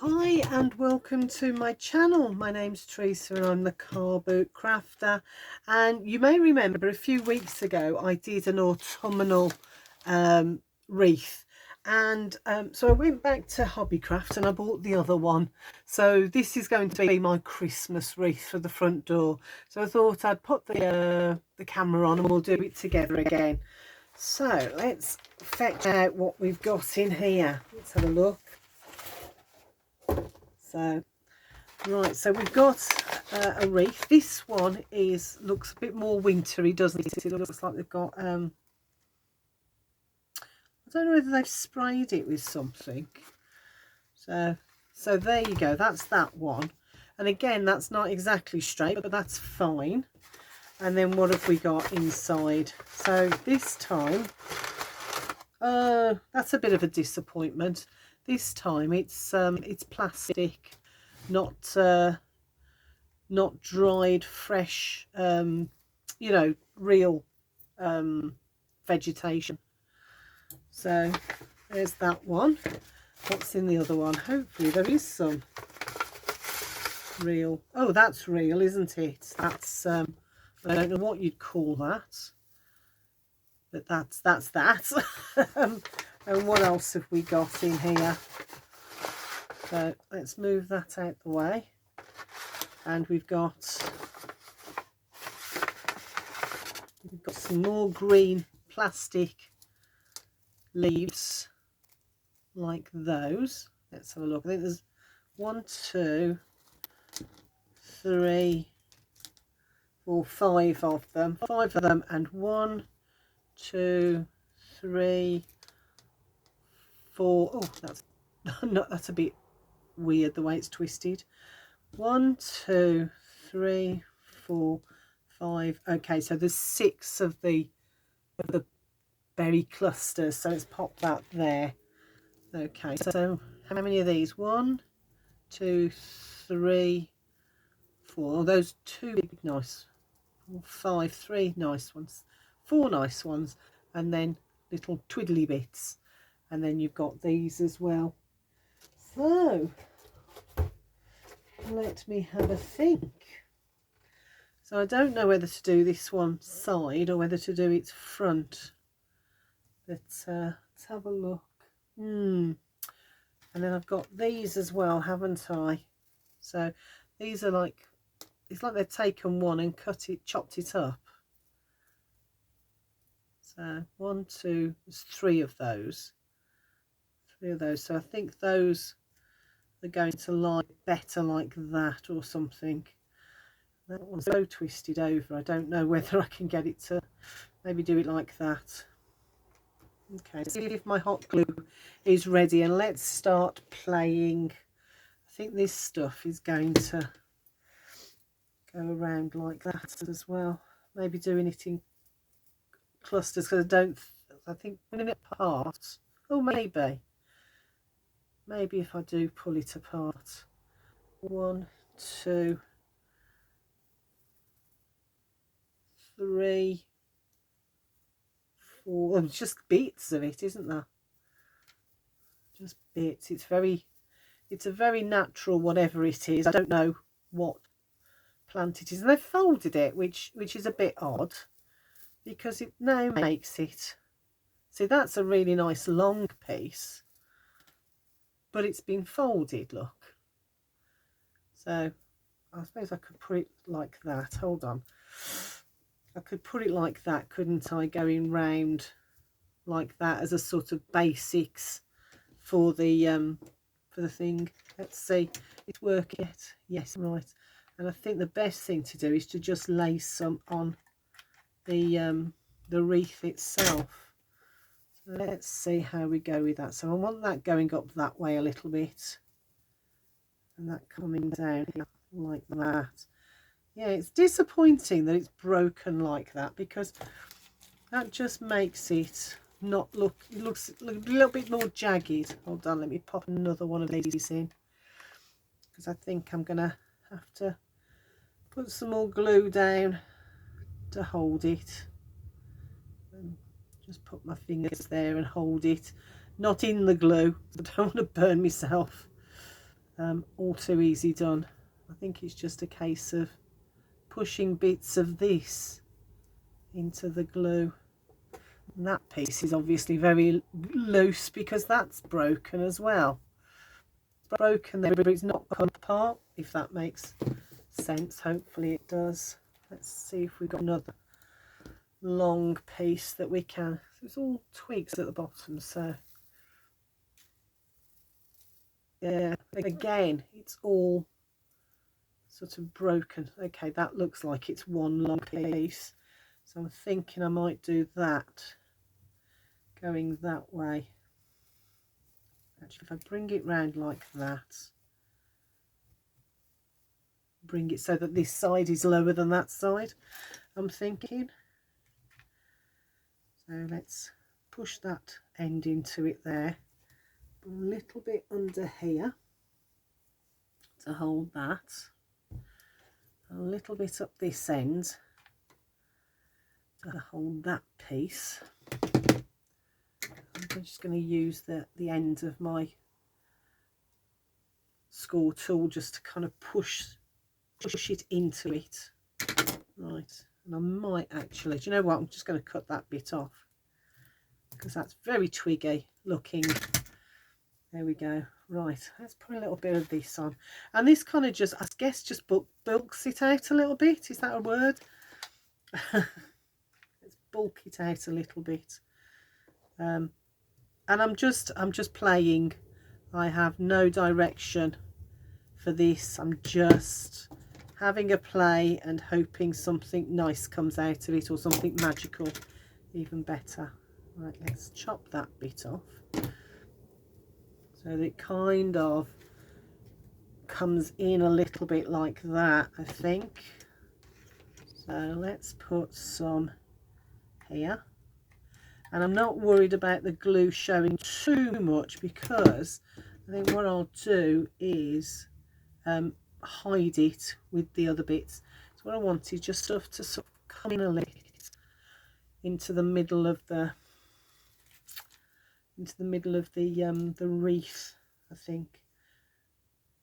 Hi and welcome to my channel. My name's Teresa and I'm the car boot crafter, and you may remember a few weeks ago I did an autumnal wreath, and so I went back to Hobbycraft and I bought the other one. So this is going to be my Christmas wreath for the front door. So I thought I'd put the camera on and we'll do it together again. So let's fetch out what we've got in here. Let's have a look. So right, so we've got a wreath. This one looks a bit more wintry, doesn't it? It looks like they've got I don't know whether they've sprayed it with something. So there you go, that's that one. And again, that's not exactly straight, but that's fine. And then what have we got inside? So this time that's a bit of a disappointment. This time it's plastic, not dried, fresh, you know, real vegetation. So there's that one. What's in the other one? Hopefully there is some real. Oh, that's real, isn't it? That's I don't know what you'd call that, but that's that. And what else have we got in here? So let's move that out the way. And we've got some more green plastic leaves like those. Let's have a look. I think there's 1, 2, 3, 4, 5 of them. 5 of them, and 1, 2, 3, 4. Oh, that's a bit weird the way it's twisted. 1, 2, 3, 4, 5. Okay, so there's 6 of the berry clusters, so let's pop that there. Okay, so how many of these? 1, 2, 3, 4. Oh, those 2 big nice. 5, 3 nice ones, 4 nice ones, and then little twiddly bits. And then you've got these as well. So let me have a think. So I don't know whether to do this one side or whether to do its front, but let's have a look. And then I've got these as well, haven't I? So these are like, it's like they've taken one and chopped it up. So 1, 2, there's 3 of those. So I think those are going to lie better like that or something. That one's so twisted over, I don't know whether I can get it to maybe do it like that. Okay, see if my hot glue is ready, and let's start playing. I think this stuff is going to go around like that as well. Maybe doing it in clusters, because I think putting it apart. Oh, maybe if I do pull it apart. 1, 2, 3, 4. Oh, just bits of it, isn't there? Just bits. It's a very natural whatever it is. I don't know what plant it is. And they've folded it, which is a bit odd, because it now makes it. See, that's a really nice long piece, but it's been folded, look. So I suppose I could put it like that. Hold on. I could put it like that, couldn't I, going round like that as a sort of basics for the thing. Let's see, it's working. Yes, right. And I think the best thing to do is to just lay some on the wreath itself. So let's see how we go with that. So I want that going up that way a little bit, and that coming down here like that. Yeah, it's disappointing that it's broken like that, because that just makes it not look, it looks a little bit more jagged. Hold on, let me pop another one of these in, because I think I'm gonna have to put some more glue down to hold it. And just put my fingers there and hold it, not in the glue. I don't want to burn myself. all too easy done. I think it's just a case of pushing bits of this into the glue. And that piece is obviously very loose because that's broken as well. It's broken there, but it's not come apart, if that makes sense. Hopefully it does. Let's see if we've got another long piece that we can. So it's all twigs at the bottom, so yeah, again it's all sort of broken. Okay, that looks like it's one long piece, so I'm thinking I might do that going that way. Actually, if I bring it round like that, bring it so that this side is lower than that side, I'm thinking. So let's push that end into it there, a little bit under here to hold that, a little bit up this end to hold that piece. I'm just going to use the end of my score tool just to kind of push it into it. Right, and I might actually, do you know what, I'm just going to cut that bit off because that's very twiggy looking. There we go. Right, let's put a little bit of this on, and this kind of just, I guess, just bulks it out a little bit. Is that a word? Let's bulk it out a little bit. And I'm just playing. I have no direction for this. I'm just having a play and hoping something nice comes out of it, or something magical, even better. Right, let's chop that bit off so that it kind of comes in a little bit like that, I think. So let's put some here. And I'm not worried about the glue showing too much, because I think what I'll do is hide it with the other bits. So what I want is just stuff to sort of come in a little into the middle of the the wreath, I think.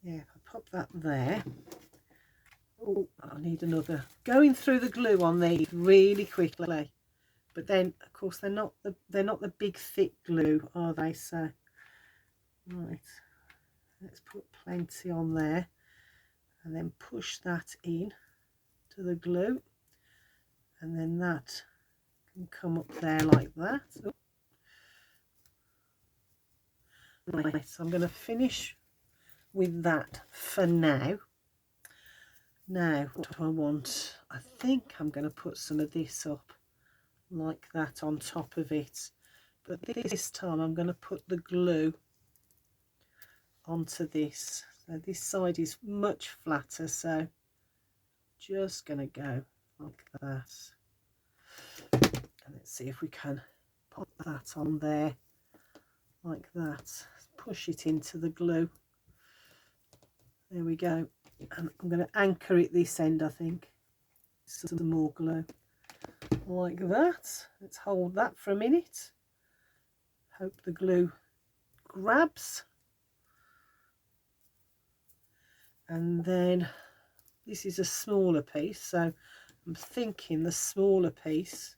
Yeah, if I pop that there. Oh, I need another. Going through the glue on these really quickly. But then, of course, they're not the big thick glue, are they? So, right, let's put plenty on there, and then push that in to the glue, and then that can come up there like that. Oh. Right, so I'm going to finish with that for now. Now, what do I want? I think I'm going to put some of this up like that on top of it, but this time I'm going to put the glue onto this. So this side is much flatter, so just going to go like that. And let's see if we can pop that on there like that. Push it into the glue. There we go. And I'm going to anchor it this end, I think. Some more glue. Like that. Let's hold that for a minute. Hope the glue grabs. And then this is a smaller piece, so I'm thinking the smaller piece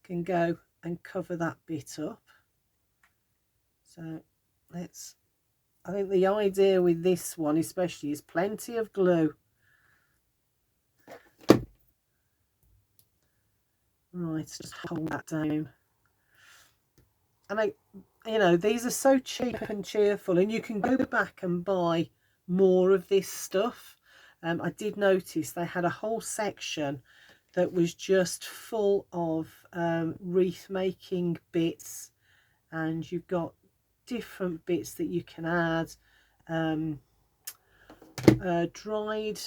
can go and cover that bit up. So I think the idea with this one especially is plenty of glue. Right, just hold that down. And you know, these are so cheap and cheerful, and you can go back and buy more of this stuff. I did notice they had a whole section that was just full of wreath making bits, and you've got different bits that you can add. Dried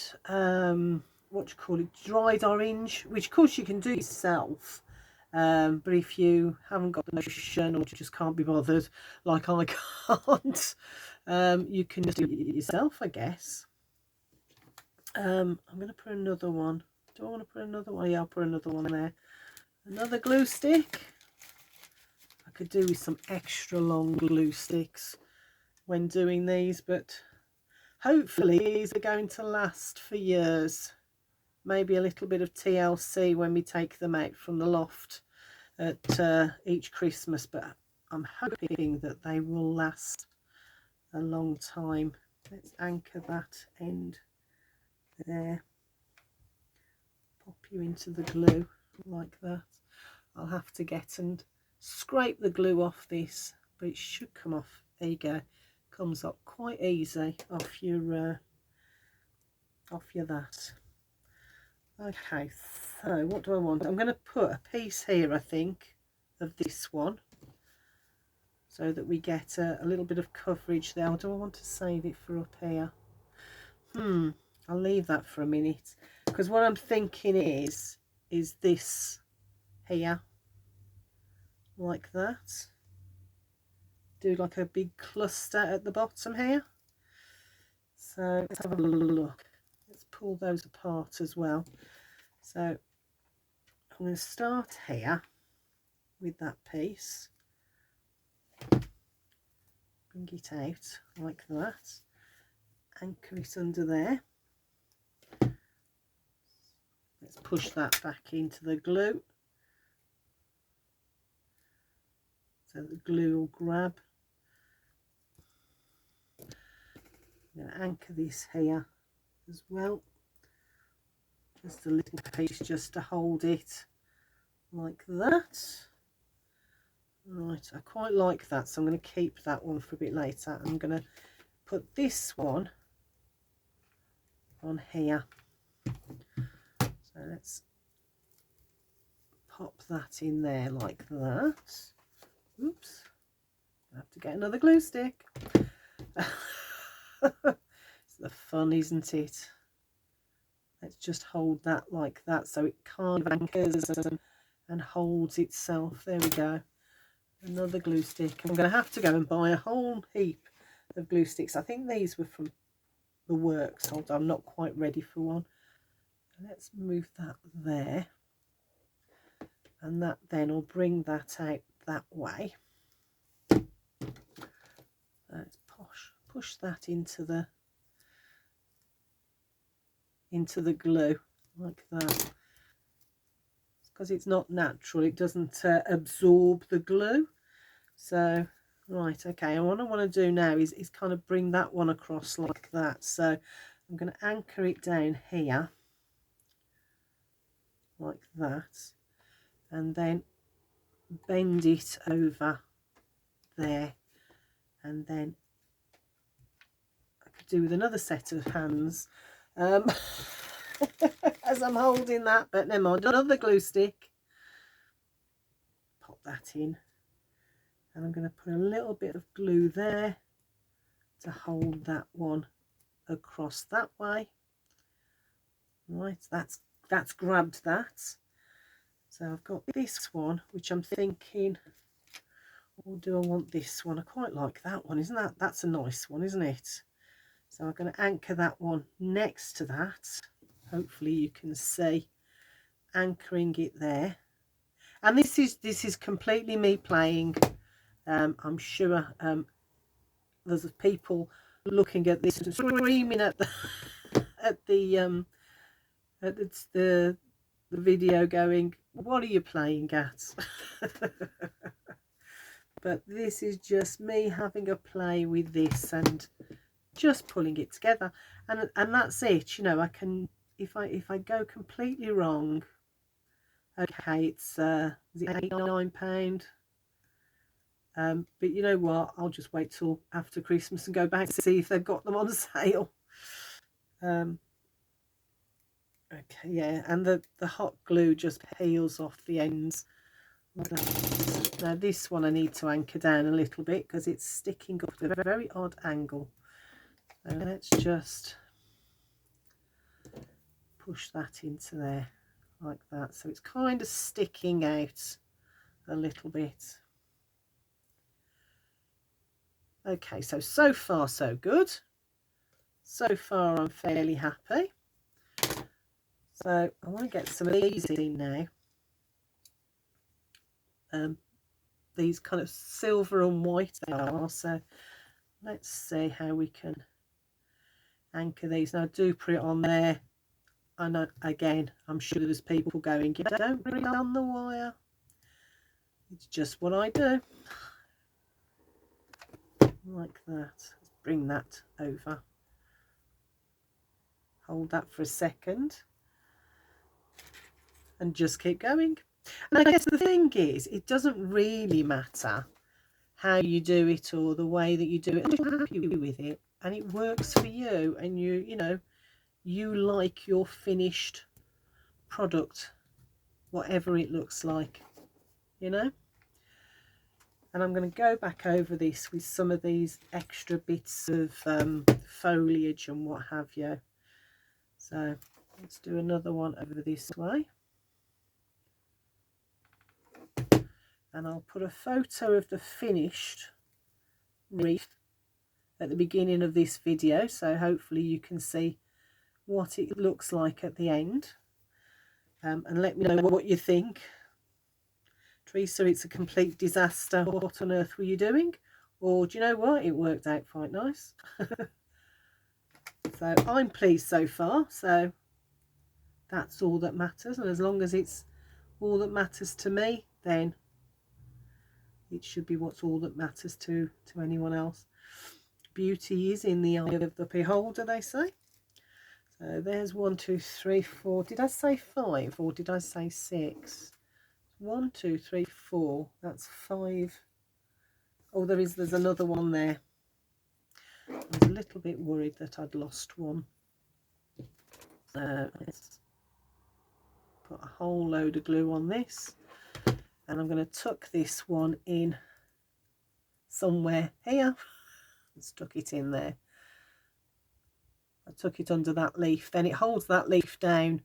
what do you call it, dried orange, which of course you can do yourself, but if you haven't got the notion or just can't be bothered like I can't, you can just do it yourself, I guess. I'm going to put another one. Do I want to put another one? Yeah, I'll put another one there. Another glue stick. I could do with some extra long glue sticks when doing these, but hopefully these are going to last for years. Maybe a little bit of TLC when we take them out from the loft at each Christmas, but I'm hoping that they will last a long time. Let's anchor that end there. Pop you into the glue like that. I'll have to get and scrape the glue off this, but it should come off. There you go. Comes up quite easy off your that. Okay, so what do I want? I'm going to put a piece here, I think, of this one, so that we get a little bit of coverage there. Or do I want to save it for up here? I'll leave that for a minute, because what I'm thinking is this here, like that. Do like a big cluster at the bottom here. So let's have a look. Let's pull those apart as well. So I'm going to start here with that piece. Bring it out like that. Anchor it under there. Let's push that back into the glue. So the glue will grab. I'm going to anchor this here as well. Just a little piece just to hold it like that. Right, I quite like that, so I'm going to keep that one for a bit later. I'm going to put this one on here. So let's pop that in there like that. Oops, I have to get another glue stick. It's the fun, isn't it? Let's just hold that like that, so it kind of anchors and holds itself. There we go. Another glue stick. I'm going to have to go and buy a whole heap of glue sticks. I think these were from the works. I'm not quite ready for one. Let's move that there, and that then will bring that out that way. Let's push that into the glue like that, because it's not natural. It doesn't absorb the glue. So right, okay, and what I want to do now is kind of bring that one across like that. So I'm going to anchor it down here like that, and then bend it over there, and then I could do with another set of hands as I'm holding that, but never mind. Another glue stick, pop that in, and I'm going to put a little bit of glue there to hold that one across that way. Right, that's grabbed that. So I've got this one, which I'm thinking, or do I want this one? I quite like that one. Isn't that's a nice one, isn't it? So I'm going to anchor that one next to that. Hopefully you can see, anchoring it there. And this is completely me playing. I'm sure there's people looking at this and screaming at the video, going, "What are you playing at?" But this is just me having a play with this and just pulling it together, and that's it. You know, I can, if I go completely wrong, okay, it's is it £89? But you know what, I'll just wait till after Christmas and go back to see if they've got them on sale. Okay, yeah, and the hot glue just peels off the ends. Now this one I need to anchor down a little bit because it's sticking up at a very odd angle. So let's just push that into there like that, so it's kind of sticking out a little bit. Okay, so far so good. So far I'm fairly happy. So I want to get some of these in now. These kind of silver and white they are, so let's see how we can anchor these. Now I do put it on there, and again I'm sure there's people going, don't bring it on the wire. It's just what I do. Like that. Let's bring that over. Hold that for a second and just keep going. And I guess the thing is, it doesn't really matter how you do it or the way that you do it. You're happy with it and it works for you, and you know, you like your finished product, whatever it looks like, you know. And I'm going to go back over this with some of these extra bits of foliage and what have you. So let's do another one over this way. And I'll put a photo of the finished wreath at the beginning of this video, so hopefully you can see what it looks like at the end. And let me know what you think. Teresa, it's a complete disaster. What on earth were you doing? Or do you know what? It worked out quite nice. So I'm pleased so far. So that's all that matters. And as long as it's all that matters to me, then it should be what's all that matters to anyone else. Beauty is in the eye of the beholder, they say. So there's 1, 2, 3, 4. Did I say 5 or did I say 6? 1, 2, 3, 4. That's 5. Oh, there's another one there. I was a little bit worried that I'd lost one. So let's put a whole load of glue on this, and I'm going to tuck this one in somewhere here. I stuck it in there. I took it under that leaf. Then it holds that leaf down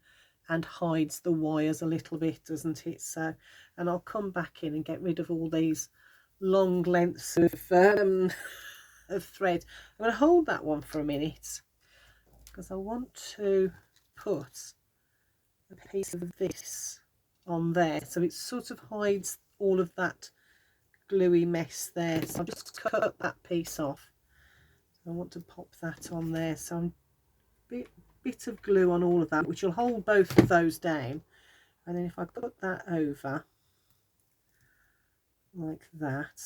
and hides the wires a little bit, doesn't it? So, and I'll come back in and get rid of all these long lengths of thread. I'm going to hold that one for a minute because I want to put a piece of this on there, so it sort of hides all of that gluey mess there. So I'll just cut that piece off. I want to pop that on there. So I'm bit of glue on all of that, which will hold both of those down. And then if I put that over like that,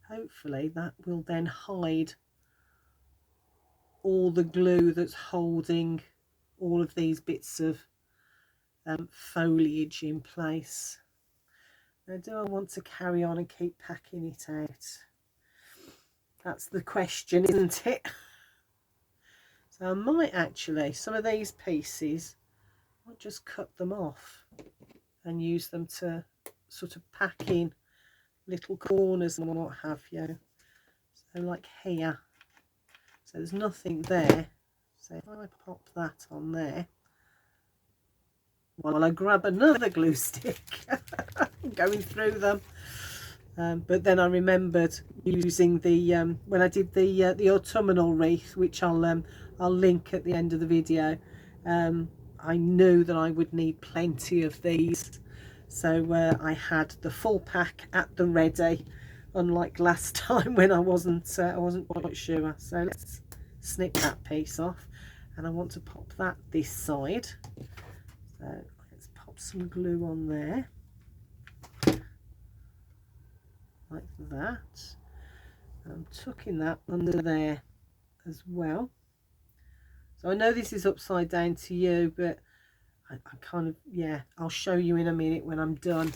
hopefully that will then hide all the glue that's holding all of these bits of foliage in place. Now, do I want to carry on and keep packing it out? That's the question, isn't it? So I might actually, some of these pieces, I'll just cut them off and use them to sort of pack in little corners and what have you. So like here. So there's nothing there. So if I pop that on there, while I grab another glue stick, going through them. But then I remembered using the when I did the autumnal wreath, which I'll link at the end of the video. I knew that I would need plenty of these, so I had the full pack at the ready, unlike last time when I wasn't quite sure. So let's snip that piece off, and I want to pop that this side. So let's pop some glue on there. Like that. I'm tucking that under there as well. So I know this is upside down to you, but I kind of, yeah, I'll show you in a minute when I'm done.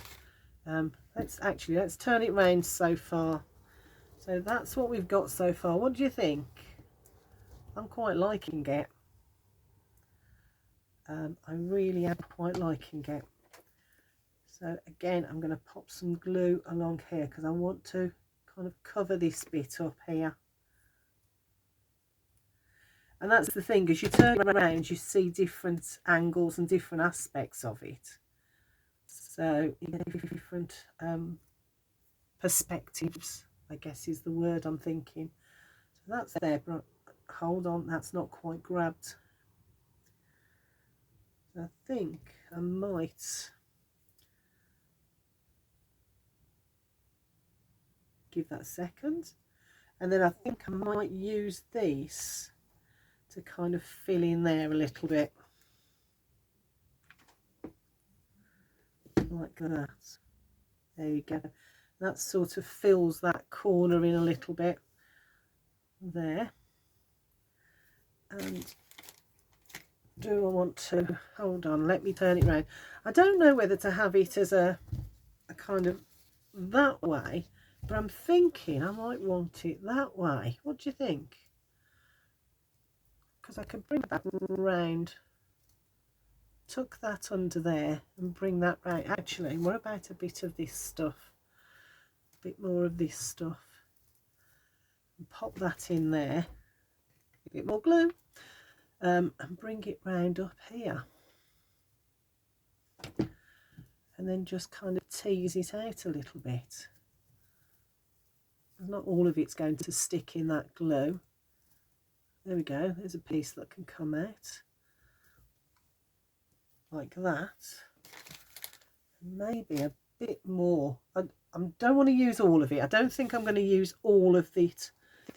Let's turn it round so far. So that's what we've got so far. What do you think? I'm quite liking it. I really am quite liking it. So again, I'm going to pop some glue along here because I want to kind of cover this bit up here. And that's the thing, as you turn around, you see different angles and different aspects of it. So you get different perspectives, I guess is the word I'm thinking. So that's there, but hold on, that's not quite grabbed. So I think I might give that a second, and then I think I might use this to kind of fill in there a little bit. Like that. There you go. That sort of fills that corner in a little bit there. And do I want to, hold on, let me turn it round. I don't know whether to have it as a kind of that way, but I'm thinking I might want it that way. What do you think? Because I could bring that round, tuck that under there and bring that round. Actually, what about a bit of this stuff? A bit more of this stuff. And pop that in there. A bit more glue. And bring it round up here. And then just kind of tease it out a little bit. Not all of it's going to stick in that glue. There we go, there's a piece that can come out. Like that. Maybe a bit more. I don't want to use all of it. I don't think I'm going to use all of this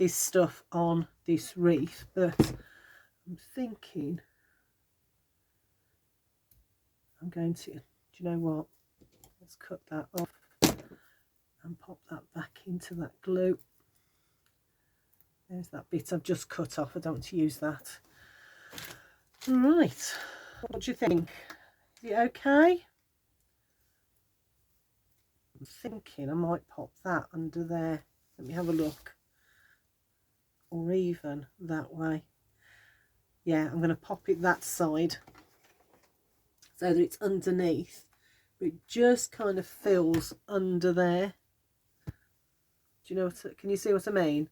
stuff on this wreath, but I'm thinking I'm going to, do you know what? Let's cut that off and pop that back into that glue. There's that bit I've just cut off. I don't want to use that. Right, what do you think? Is it okay? I'm thinking I might pop that under there. Let me have a look. Or even that way. Yeah, I'm going to pop it that side so that it's underneath. But it just kind of fills under there. Do you know what? Can you see what I mean?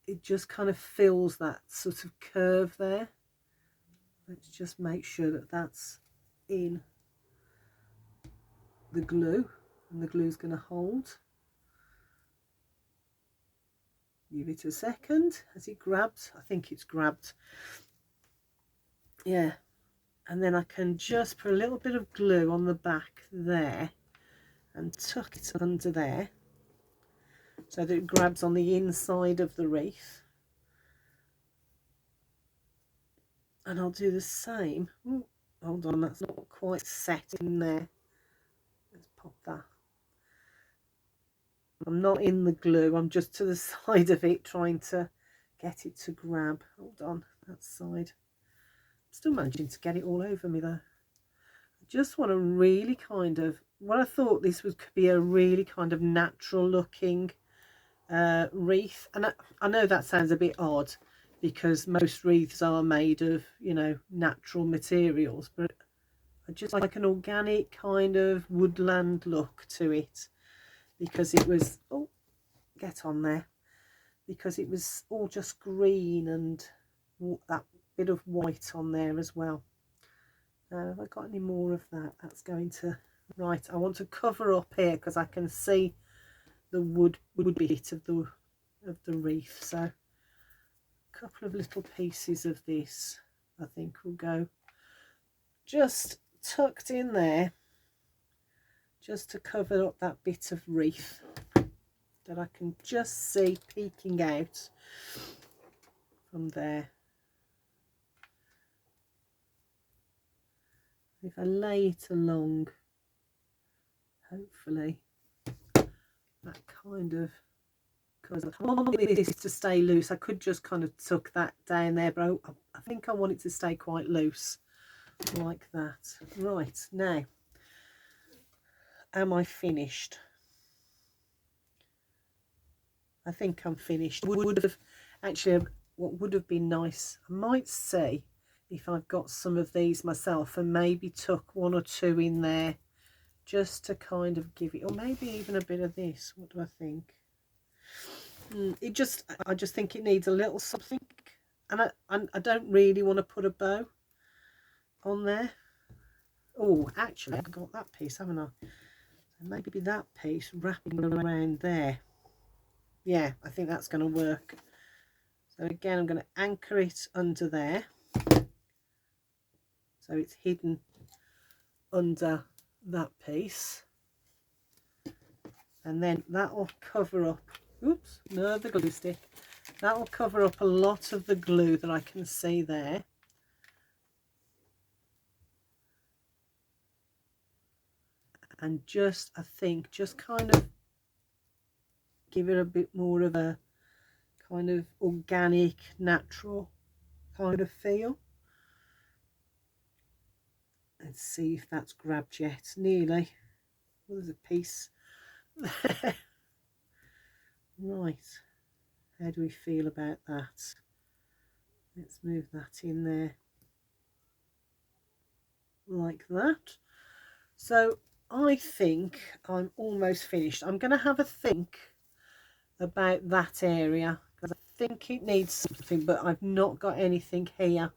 It just kind of fills that sort of curve there. Let's just make sure that that's in the glue, and the glue's going to hold. Give it a second as it grabs. I think it's grabbed. Yeah. And then I can just put a little bit of glue on the back there and tuck it under there so that it grabs on the inside of the wreath. And I'll do the same. Ooh, hold on, that's not quite set in there. Let's pop that. I'm not in the glue, I'm just to the side of it trying to get it to grab. Hold on, that side. I'm still managing to get it all over me though. I just want to really kind of, what I thought this could be a really kind of natural looking wreath. And I know that sounds a bit odd because most wreaths are made of, you know, natural materials, but I just like an organic kind of woodland look to it. Because it was, oh, get on there, because it was all just green and that bit of white on there as well. Have I got any more of that? That's going to, right, I want to cover up here because I can see the wood bit of the wreath. So a couple of little pieces of this I think will go just tucked in there, just to cover up that bit of wreath that I can just see peeking out from there. If I lay it along, hopefully that kind of covers it. I want this to stay loose. I could just kind of tuck that down there, but I think I want it to stay quite loose like that. Right, now am I finished? I think I'm finished. Would have actually, what would have been nice, I might see if I've got some of these myself and maybe tuck one or two in there just to kind of give it, or maybe even a bit of this. What do I think? I just think it needs a little something, and I don't really want to put a bow on there. Oh, actually, I've got that piece, haven't I? Maybe that piece wrapping around there. Yeah, I think that's going to work. So again, I'm going to anchor it under there so it's hidden under that piece, and then that will cover up, oops, another glue stick, That will cover up a lot of the glue that I can see there. And just, I think, just kind of give it a bit more of a kind of organic, natural kind of feel. Let's see if that's grabbed yet. Nearly. Well, there's a piece. Right. How do we feel about that? Let's move that in there. Like that. So I think I'm almost finished. I'm going to have a think about that area because I think it needs something, but I've not got anything here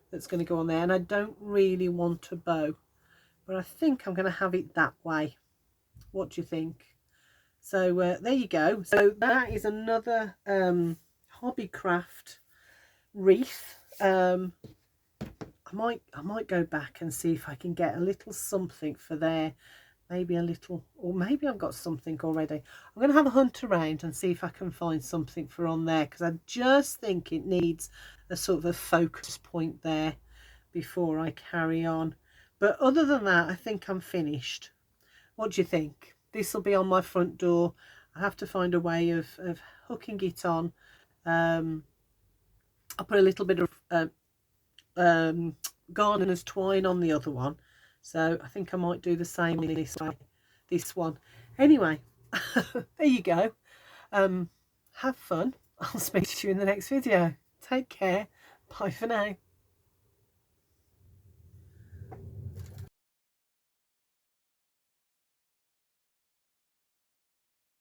that's going to go on there, and I don't really want a bow, but I think I'm going to have it that way. What do you think? So there you go. So that is another Hobbycraft wreath. I might go back and see if I can get a little something for there. Maybe a little, or maybe I've got something already. I'm going to have a hunt around and see if I can find something for on there, because I just think it needs a sort of a focus point there before I carry on. But other than that, I think I'm finished. What do you think? This will be on my front door. I have to find a way of hooking it on. I'll put a little bit of gardener's twine on the other one, so I think I might do the same in this one. Anyway, there you go. Have fun. I'll speak to you in the next video. Take care. Bye for now.